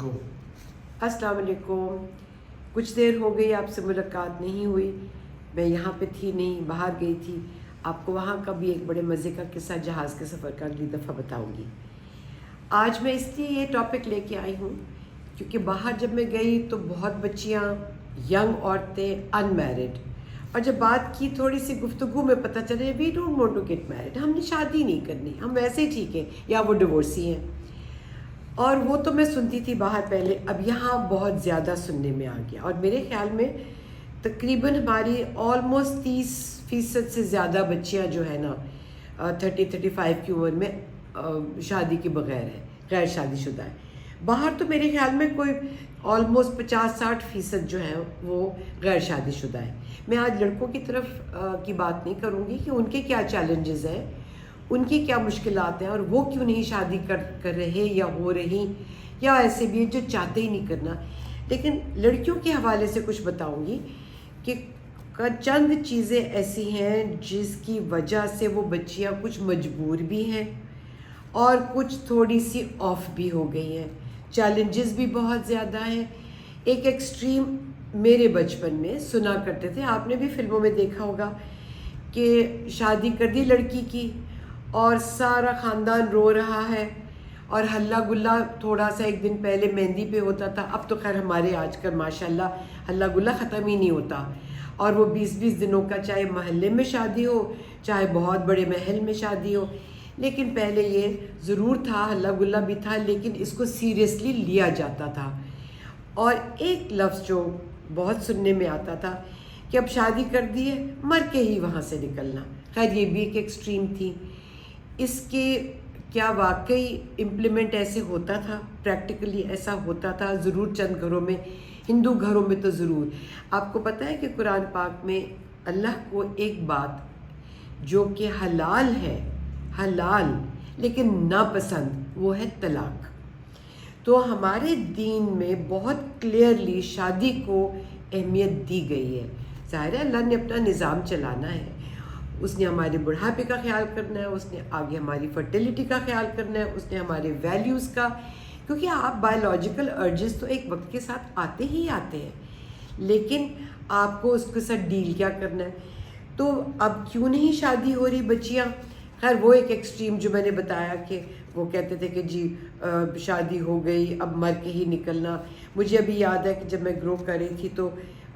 گو۔ السلام علیکم۔ کچھ دیر ہو گئی آپ سے ملاقات نہیں ہوئی، میں یہاں پہ تھی نہیں، باہر گئی تھی۔ آپ کو وہاں کا بھی ایک بڑے مزے کا قصہ جہاز کے سفر کا اگلی دفعہ بتاؤں گی۔ آج میں اس لیے یہ ٹاپک لے کے آئی ہوں کیونکہ باہر جب میں گئی تو بہت بچیاں، ینگ عورتیں، ان میرڈ، اور جب بات کی تھوڑی سی گفتگو میں پتہ چلے we don't want to get married, ہم نے شادی نہیں کرنی، ہم ویسے ہی ٹھیک ہیں، یا وہ ڈیورسی ہیں۔ اور وہ تو میں سنتی تھی باہر پہلے، اب یہاں بہت زیادہ سننے میں آ گیا، اور میرے خیال میں تقریباً ہماری آلموسٹ 30% سے زیادہ بچیاں جو ہے نا 30-35 کی عمر میں شادی کے بغیر ہے، غیر شادی شدہ ہے۔ باہر تو میرے خیال میں کوئی آلموسٹ 50-60% جو ہیں وہ غیر شادی شدہ ہے۔ میں آج لڑکوں کی طرف کی بات نہیں کروں گی کہ ان کے کیا چیلنجز ہیں، ان کی کیا مشکلات ہیں، اور وہ کیوں نہیں شادی کر رہے یا ہو رہی، یا ایسے بھی جو چاہتے ہی نہیں کرنا، لیکن لڑکیوں کے حوالے سے کچھ بتاؤں گی کہ چند چیزیں ایسی ہیں جس کی وجہ سے وہ بچیاں کچھ مجبور بھی ہیں اور کچھ تھوڑی سی آف بھی ہو گئی ہیں۔ چیلنجز بھی بہت زیادہ ہیں۔ ایک ایکسٹریم میرے بچپن میں سنا کرتے تھے، آپ نے بھی فلموں میں دیکھا ہوگا کہ شادی کر دی لڑکی کی اور سارا خاندان رو رہا ہے، اور ہلا گلا تھوڑا سا ایک دن پہلے مہندی پہ ہوتا تھا، اب تو خیر ہمارے آج کل ماشاءاللہ ہلا گلا ختم ہی نہیں ہوتا، اور وہ 20 دنوں کا، چاہے محلے میں شادی ہو چاہے بہت بڑے محل میں شادی ہو، لیکن پہلے یہ ضرور تھا، ہلا گلا بھی تھا، لیکن اس کو سیریسلی لیا جاتا تھا۔ اور ایک لفظ جو بہت سننے میں آتا تھا کہ اب شادی کر دی ہے مر کے ہی وہاں سے نکلنا۔ خیر یہ بھی ایک ایکسٹریم تھی۔ اس کے کیا واقعی امپلیمنٹ ایسے ہوتا تھا؟ پریکٹیکلی ایسا ہوتا تھا؟ ضرور چند گھروں میں، ہندو گھروں میں تو ضرور۔ آپ کو پتہ ہے کہ قرآن پاک میں اللہ کو ایک بات جو کہ حلال ہے، حلال لیکن ناپسند، وہ ہے طلاق۔ تو ہمارے دین میں بہت کلیئرلی شادی کو اہمیت دی گئی ہے۔ ظاہر ہے اللہ نے اپنا نظام چلانا ہے، اس نے ہمارے بڑھاپے کا خیال کرنا ہے، اس نے آگے ہماری فرٹیلیٹی کا خیال کرنا ہے، اس نے ہمارے ویلیوز کا، کیونکہ آپ بایولوجیکل ارجز تو ایک وقت کے ساتھ آتے ہی آتے ہیں، لیکن آپ کو اس کے ساتھ ڈیل کیا کرنا ہے۔ تو اب کیوں نہیں شادی ہو رہی بچیاں؟ خیر وہ ایک ایکسٹریم جو میں نے بتایا کہ وہ کہتے تھے کہ جی شادی ہو گئی اب مر کے ہی نکلنا۔ مجھے ابھی یاد ہے کہ جب میں گرو کر رہی تھی تو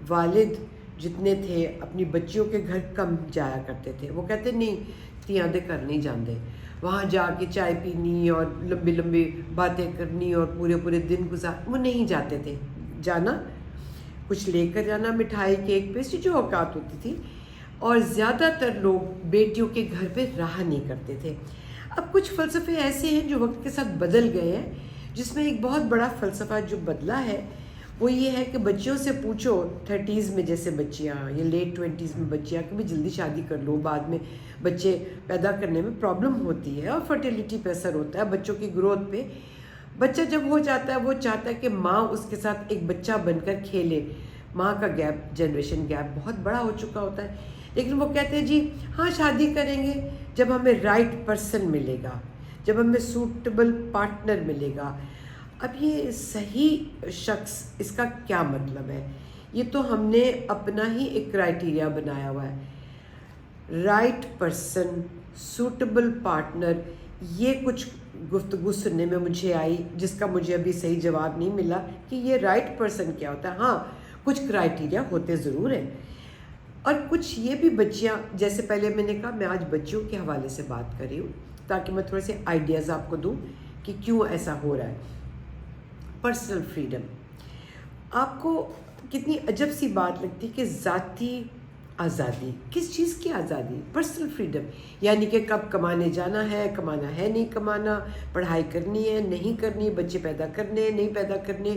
والد جتنے تھے اپنی بچیوں کے گھر کم جایا کرتے تھے، وہ کہتے نہیں تیاں دے کر نہیں جاندے، وہاں جا کے چائے پینی اور لمبی لمبی باتیں کرنی اور پورے دن گزار، وہ نہیں جاتے تھے۔ جانا کچھ لے کر جانا، مٹھائی، کیک، پیسٹری، جو اوقات ہوتی تھی، اور زیادہ تر لوگ بیٹیوں کے گھر پہ رہا نہیں کرتے تھے۔ اب کچھ فلسفے ایسے ہیں جو وقت کے ساتھ بدل گئے ہیں، جس میں ایک بہت بڑا فلسفہ جو بدلا ہے وہ یہ ہے کہ بچیوں سے پوچھو 30s میں جیسے بچیاں یا لیٹ 20s میں بچیاں کہ بھی جلدی شادی کر لو، بعد میں بچے پیدا کرنے میں پرابلم ہوتی ہے اور فرٹیلیٹی پہ اثر ہوتا ہے، بچوں کی گروتھ پہ۔ بچہ جب ہو جاتا ہے وہ چاہتا ہے کہ ماں اس کے ساتھ ایک بچہ بن کر کھیلے۔ ماں کا گیپ، جنریشن گیپ بہت بڑا ہو چکا ہوتا ہے، لیکن وہ کہتے ہیں جی ہاں شادی کریں گے جب ہمیں رائٹ پرسن ملے گا، جب ہمیں سوٹیبل پارٹنر ملے گا۔ اب یہ صحیح شخص، اس کا کیا مطلب ہے؟ یہ تو ہم نے اپنا ہی ایک کرائٹیریا بنایا ہوا ہے۔ رائٹ پرسن، سوٹیبل پارٹنر، یہ کچھ گفتگو سننے میں مجھے آئی جس کا مجھے ابھی صحیح جواب نہیں ملا کہ یہ رائٹ پرسن کیا ہوتا ہے۔ ہاں کچھ کرائٹیریا ہوتے ضرور ہیں، اور کچھ یہ بھی بچیاں، جیسے پہلے میں نے کہا میں آج بچیوں کے حوالے سے بات کر رہی ہوں تاکہ میں تھوڑے سے آئیڈیاز آپ کو دوں کہ کیوں ایسا ہو رہا ہے۔ پرسنل فریڈم، آپ کو کتنی عجب سی بات لگتی کہ ذاتی آزادی، کس چیز کی آزادی؟ پرسنل فریڈم، یعنی کہ کب کمانے جانا ہے نہیں کمانا، پڑھائی کرنی ہے نہیں کرنی، بچے پیدا کرنے نہیں پیدا کرنے،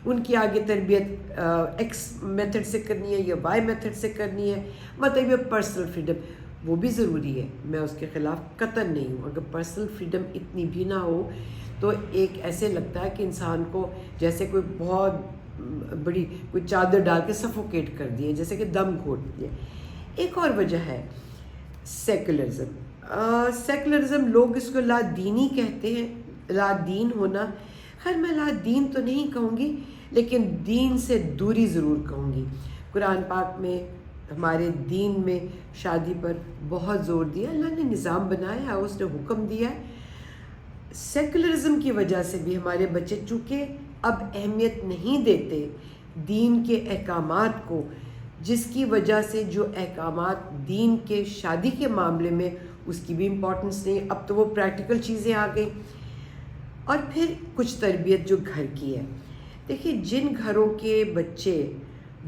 ان کی آگے تربیت ایکس میتھڈ سے کرنی ہے یا وائی میتھڈ سے کرنی ہے، مطلب یہ پرسنل فریڈم وہ بھی ضروری ہے، میں اس کے خلاف قطعاً نہیں ہوں۔ اگر پرسنل فریڈم اتنی بھی نہ ہو تو ایک ایسے لگتا ہے کہ انسان کو جیسے کوئی بہت بڑی کوئی چادر ڈال کے سفوکیٹ کر دیے، جیسے کہ دم گھوٹ دیے۔ ایک اور وجہ ہے سیکولرزم۔ سیکولرزم لوگ اس کو لا دینی کہتے ہیں، لا دین ہونا۔ ہر میں دین تو نہیں کہوں گی لیکن دین سے دوری ضرور کہوں گی. قرآن پاک میں ہمارے دین میں شادی پر بہت زور دیا. اللہ نے نظام بنایا ہے, اس نے حکم دیا ہے. سیکولرزم کی وجہ سے بھی ہمارے بچے چونکہ اب اہمیت نہیں دیتے دین کے احکامات کو, جس کی وجہ سے جو احکامات دین کے شادی کے معاملے میں اس کی بھی امپورٹنس نہیں, اب تو وہ پریکٹیکل چیزیں آ گئیں. اور پھر کچھ تربیت جو گھر کی ہے. دیکھیے جن گھروں کے بچے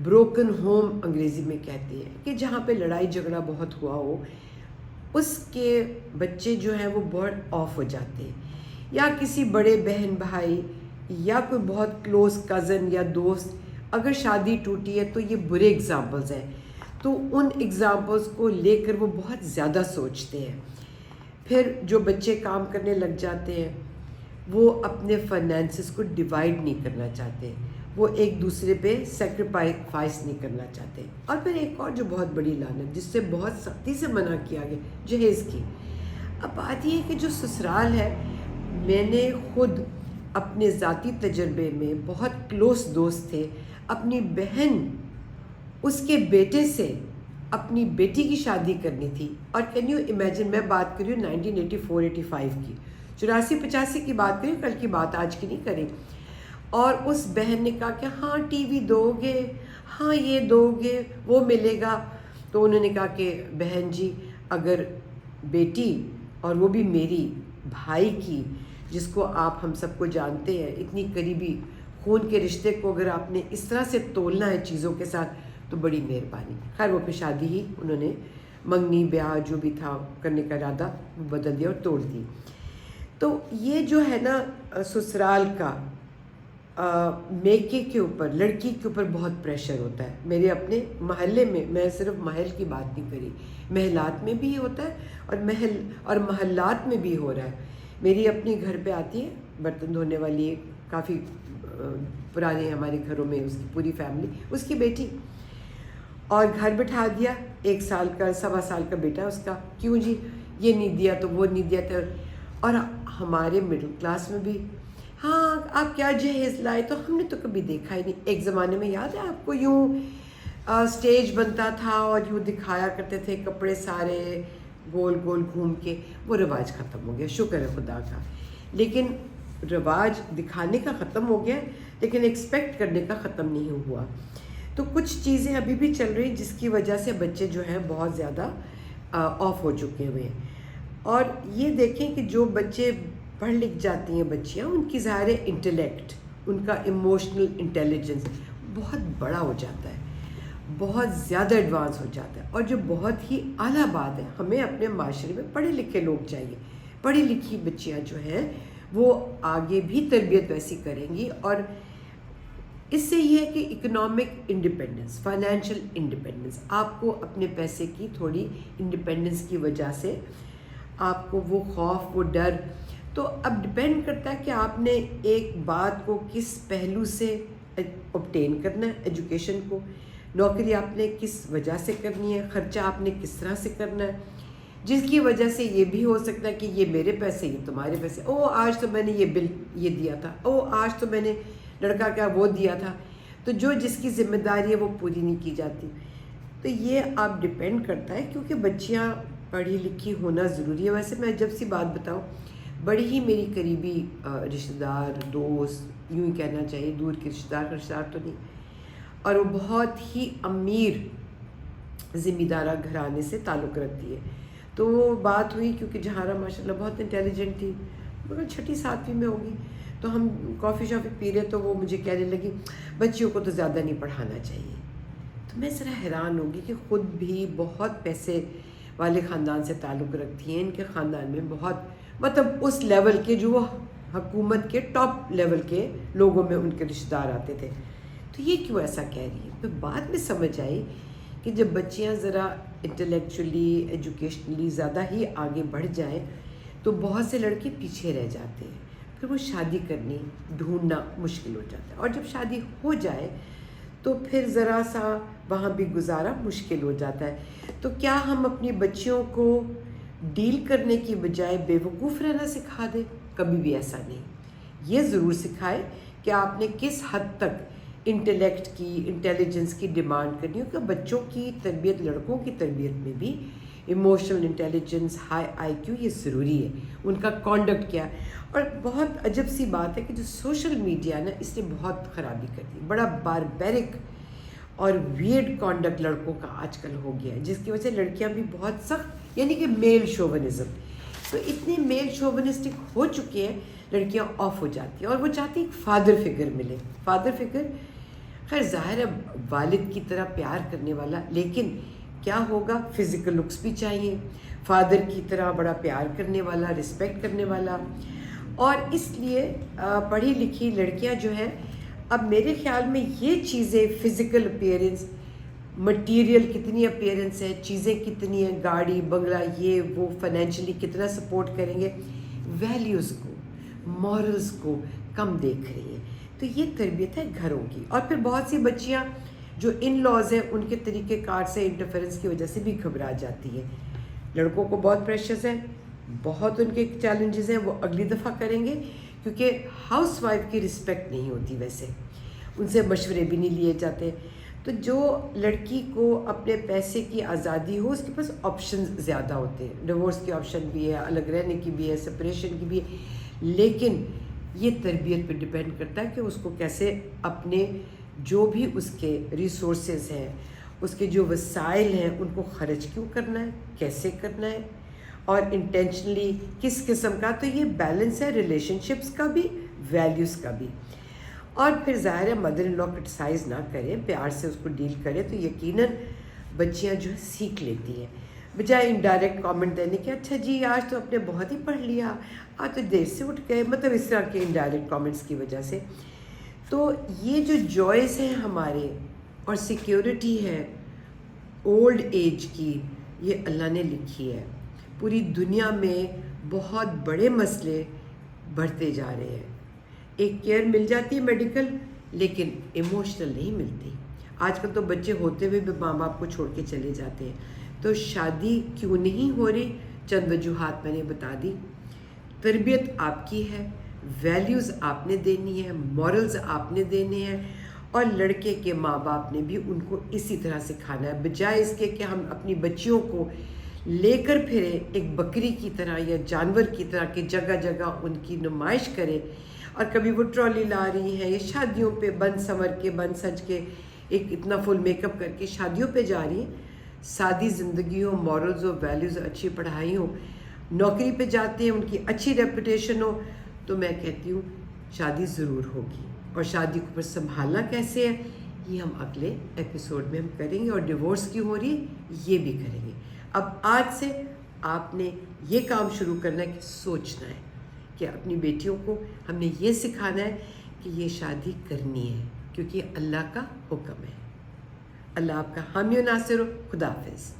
بروکن ہوم انگریزی میں کہتے ہیں کہ جہاں پہ لڑائی جھگڑا بہت ہوا ہو, اس کے بچے جو ہیں وہ بہت آف ہو جاتے ہیں. یا کسی بڑے بہن بھائی یا کوئی بہت کلوز کزن یا دوست اگر شادی ٹوٹی ہے تو یہ برے ایگزامپلز ہیں, تو ان ایگزامپلز کو لے کر وہ بہت زیادہ سوچتے ہیں. پھر جو بچے کام کرنے لگ جاتے ہیں وہ اپنے فائنینسز کو ڈیوائڈ نہیں کرنا چاہتے, وہ ایک دوسرے پہ سیکریفائس نہیں کرنا چاہتے. اور پھر ایک اور جو بہت بڑی لعنت جس سے بہت سختی سے منع کیا گیا, جہیز کی. اب بات یہ ہے کہ جو سسرال ہے, میں نے خود اپنے ذاتی تجربے میں بہت کلوز دوست تھے, اپنی بہن اس کے بیٹے سے اپنی بیٹی کی شادی کرنی تھی. اور کین یو امیجن, میں بات کر رہی ہوں 1984-85 کی, 84-85 کی بات کری, کل کی بات آج کی نہیں کری. اور اس بہن نے کہا کہ ہاں ٹی وی دو گے, ہاں یہ دو گے, وہ ملے گا. تو انہوں نے کہا کہ بہن جی اگر بیٹی, اور وہ بھی میری بھائی کی, جس کو آپ ہم سب کو جانتے ہیں, اتنی قریبی خون کے رشتے کو اگر آپ نے اس طرح سے تولنا ہے چیزوں کے ساتھ تو بڑی مہربانی. خیر وہ پہ شادی ہی انہوں نے منگنی بیاہ جو بھی تھا کرنے کا ارادہ وہ بدل دیا اور توڑ دی. تو یہ جو ہے نا سسرال کا میکے کے اوپر, لڑکی کے اوپر بہت پریشر ہوتا ہے. میرے اپنے محلے میں, میں صرف محل کی بات نہیں کری, محلات میں بھی ہوتا ہے اور محلات میں بھی ہو رہا ہے. میری اپنی گھر پہ آتی ہے برتن دھونے والی, کافی پرانے ہمارے گھروں میں اس کی پوری فیملی, اس کی بیٹی, اور گھر بٹھا دیا, 1 سال کا 1.25 سال کا بیٹا اس کا, کیوں جی یہ نہیں دیا تو وہ نہیں دیا تھا. اور ہمارے مڈل کلاس میں بھی ہاں آپ کیا جہیز لائے, تو ہم نے تو کبھی دیکھا ہی نہیں. ایک زمانے میں یاد ہے آپ کو یوں اسٹیج بنتا تھا اور یوں دکھایا کرتے تھے کپڑے سارے گول گول گھوم کے, وہ رواج ختم ہو گیا, شکر ہے خدا کا. لیکن رواج دکھانے کا ختم ہو گیا لیکن ایکسپیکٹ کرنے کا ختم نہیں ہوا. تو کچھ چیزیں ابھی بھی چل رہی جس کی وجہ سے بچے جو ہیں بہت زیادہ آف ہو چکے ہوئے ہیں. اور یہ دیکھیں کہ جو بچے پڑھ لکھ جاتی ہیں بچیاں, ان کی ظاہر انٹلیکٹ, ان کا ایموشنل انٹیلیجنس بہت بڑا ہو جاتا ہے, بہت زیادہ ایڈوانس ہو جاتا ہے. اور جو بہت ہی اعلیٰ بات ہے, ہمیں اپنے معاشرے میں پڑھے لکھے لوگ چاہیے. پڑھی لکھی بچیاں جو ہیں وہ آگے بھی تربیت ویسی کریں گی. اور اس سے یہ ہے کہ اکنامک انڈیپینڈنس, فائنینشیل انڈیپینڈنس, آپ کو اپنے پیسے کی تھوڑی انڈیپینڈنس کی وجہ سے آپ کو وہ خوف, وہ ڈر, تو اب ڈپینڈ کرتا ہے کہ آپ نے ایک بات کو کس پہلو سے اوبٹین کرنا ہے. ایجوکیشن کو, نوکری آپ نے کس وجہ سے کرنی ہے, خرچہ آپ نے کس طرح سے کرنا ہے, جس کی وجہ سے یہ بھی ہو سکتا ہے کہ یہ میرے پیسے, یہ تمہارے پیسے, او آج تو میں نے یہ بل یہ دیا تھا, او آج تو میں نے لڑکا کیا وہ دیا تھا, تو جو جس کی ذمہ داری ہے وہ پوری نہیں کی جاتی. تو یہ آپ ڈپینڈ کرتا ہے, کیونکہ بچیاں پڑھی لکھی ہونا ضروری ہے. ویسے میں جب سی بات بتاؤں, بڑی ہی میری قریبی رشتہ دار, دوست, یوں ہی کہنا چاہیے, دور کے رشتہ دار تو نہیں, اور وہ بہت ہی امیر زمیندارہ گھرانے سے تعلق رکھتی ہے. تو وہ بات ہوئی کیونکہ جہارا ماشاء اللہ بہت انٹیلیجنٹ تھی, مگر 6ٹھی 7ویں میں ہوگی, تو ہم کافی شافی پی رہے, تو وہ مجھے کہنے لگی بچیوں کو تو زیادہ نہیں پڑھانا چاہیے. تو میں ذرا حیران ہوگی کہ خود بھی بہت پیسے والے خاندان سے تعلق رکھتی ہیں, ان کے خاندان میں بہت مطلب اس لیول کے جو وہ حکومت کے ٹاپ لیول کے لوگوں میں ان کے رشتہ دار آتے تھے. تو یہ کیوں ایسا کہہ رہی ہے؟ پھر بعد میں سمجھ آئی کہ جب بچیاں ذرا انٹلیکچولی, ایجوکیشنلی زیادہ ہی آگے بڑھ جائیں تو بہت سے لڑکے پیچھے رہ جاتے ہیں, پھر وہ شادی کرنی ڈھونڈنا مشکل ہو جاتا ہے, اور جب شادی ہو جائے تو پھر ذرا سا وہاں بھی گزارا مشکل ہو جاتا ہے. تو کیا ہم اپنی بچیوں کو ڈیل کرنے کی بجائے بے وقوف رہنا سکھا دیں؟ کبھی بھی ایسا نہیں. یہ ضرور سکھائے کہ آپ نے کس حد تک انٹلیکٹ کی، انٹیلیجنس کی ڈیمانڈ کرنی ہو، کہ بچوں کی تربیت، لڑکوں کی تربیت میں بھی ایموشنل انٹیلیجنس، ہائی آئی کیو یہ ضروری ہے، ان کا کانڈکٹ کیا ہے۔ اور بہت عجب سی بات ہے کہ جو سوشل میڈیا نا اس نے بہت خرابی کر دی، بڑا باربیرک اور ویئرڈ کانڈکٹ لڑکوں کا آج کل ہو گیا ہے، جس کی وجہ سے لڑکیاں بھی بہت سخت، یعنی کہ میل شوونزم، تو اتنے میل شوونسٹک ہو چکے ہیں، لڑکیاں آف ہو جاتی ہیں اور وہ چاہتی ایک فادر فگر ملے۔ فادر فگر خیر ظاہر ہے والد کی طرح پیار کرنے والا، لیکن کیا ہوگا، فزیکل لکس بھی چاہیے، فادر کی طرح بڑا پیار کرنے والا، رسپیکٹ کرنے والا۔ اور اس لیے پڑھی لکھی لڑکیاں جو ہیں، اب میرے خیال میں یہ چیزیں، فزیکل اپیئرنس، مٹیریل کتنی اپیئرنس ہے، چیزیں کتنی ہیں، گاڑی بنگلہ یہ وہ، فائنینشلی کتنا سپورٹ کریں گے، ویلیوز کو، مورلز کو کم دیکھ رہی ہیں۔ تو یہ تربیت ہے گھروں کی۔ اور پھر بہت سی بچیاں جو ان لاز ہیں ان کے طریقہ کار سے انٹرفیرنس کی وجہ سے بھی گھبرا جاتی ہیں۔ لڑکوں کو بہت پریشرز ہیں، بہت ان کے چیلنجز ہیں، وہ اگلی دفعہ کریں گے، کیونکہ ہاؤس وائف کی رسپیکٹ نہیں ہوتی، ویسے ان سے مشورے بھی نہیں لیے جاتے۔ تو جو لڑکی کو اپنے پیسے کی آزادی ہو، اس کے پاس آپشنز زیادہ ہوتے ہیں، ڈیورس کی آپشن بھی ہے، الگ رہنے کی بھی ہے، سپریشن کی بھی ہے، لیکن یہ تربیت پہ ڈپینڈ کرتا ہے کہ اس کو کیسے اپنے جو بھی اس کے ریسورسز ہیں، اس کے جو وسائل ہیں، ان کو خرچ کیوں کرنا ہے، کیسے کرنا ہے، اور انٹینشنلی کس قسم کا۔ تو یہ بیلنس ہے ریلیشن شپس کا بھی، ویلیوز کا بھی۔ اور پھر ظاہر ہے مدر ان لا کرٹیسائز نہ کریں، پیار سے اس کو ڈیل کریں، تو یقیناً بچیاں جو ہے سیکھ لیتی ہیں، بجائے انڈائریکٹ کامنٹ دینے کے، اچھا جی آج تو آپ نے بہت ہی پڑھ لیا، آج تو دیر سے اٹھ گئے، مطلب اس طرح کے انڈائریکٹ کامنٹس کی وجہ سے۔ تو یہ جو جوائز ہیں ہمارے اور سیکیورٹی ہے اولڈ ایج کی، یہ اللہ نے لکھی ہے۔ پوری دنیا میں بہت بڑے مسئلے بڑھتے جا رہے ہیں، ایک کیئر مل جاتی ہے میڈیکل، لیکن ایموشنل نہیں ملتی۔ آج کل تو بچے ہوتے ہوئے بھی ماں باپ کو چھوڑ کے چلے جاتے ہیں۔ تو شادی کیوں نہیں ہو رہی، چند وجوہات میں نے بتا دی۔ تربیت آپ کی ہے، ویلیوز آپ نے دینی ہے، مورلز آپ نے دینے ہیں، اور لڑکے کے ماں باپ نے بھی ان کو اسی طرح سکھانا ہے، بجائے اس کے کہ ہم اپنی بچیوں کو لے کر پھریں ایک بکری کی طرح یا جانور کی طرح کہ جگہ جگہ ان کی نمائش کریں، اور کبھی وہ ٹرالی لا رہی ہیں یا شادیوں پہ بن سنور کے، بن سج کے، ایک اتنا فل میک اپ کر کے شادیوں پہ جا رہی ہیں۔ سادی زندگی ہو، مورلز ہو، ویلیوز، اچھی پڑھائی ہو، نوکری پہ جاتے ہیں، ان کی اچھی ریپوٹیشن ہو، تو میں کہتی ہوں شادی ضرور ہوگی۔ اور شادی کو پھر سنبھالنا کیسے ہے، یہ ہم اگلے ایپیسوڈ میں ہم کریں گے، اور ڈیورس کیوں ہو رہی ہے یہ بھی کریں گے۔ اب آج سے آپ نے یہ کام شروع کرنا ہے کہ سوچنا ہے کہ اپنی بیٹیوں کو ہم نے یہ سکھانا ہے کہ یہ شادی کرنی ہے، کیونکہ اللہ کا حکم ہے۔ اللہ آپ کا حامی و ناصر ہو۔ خدا حافظ۔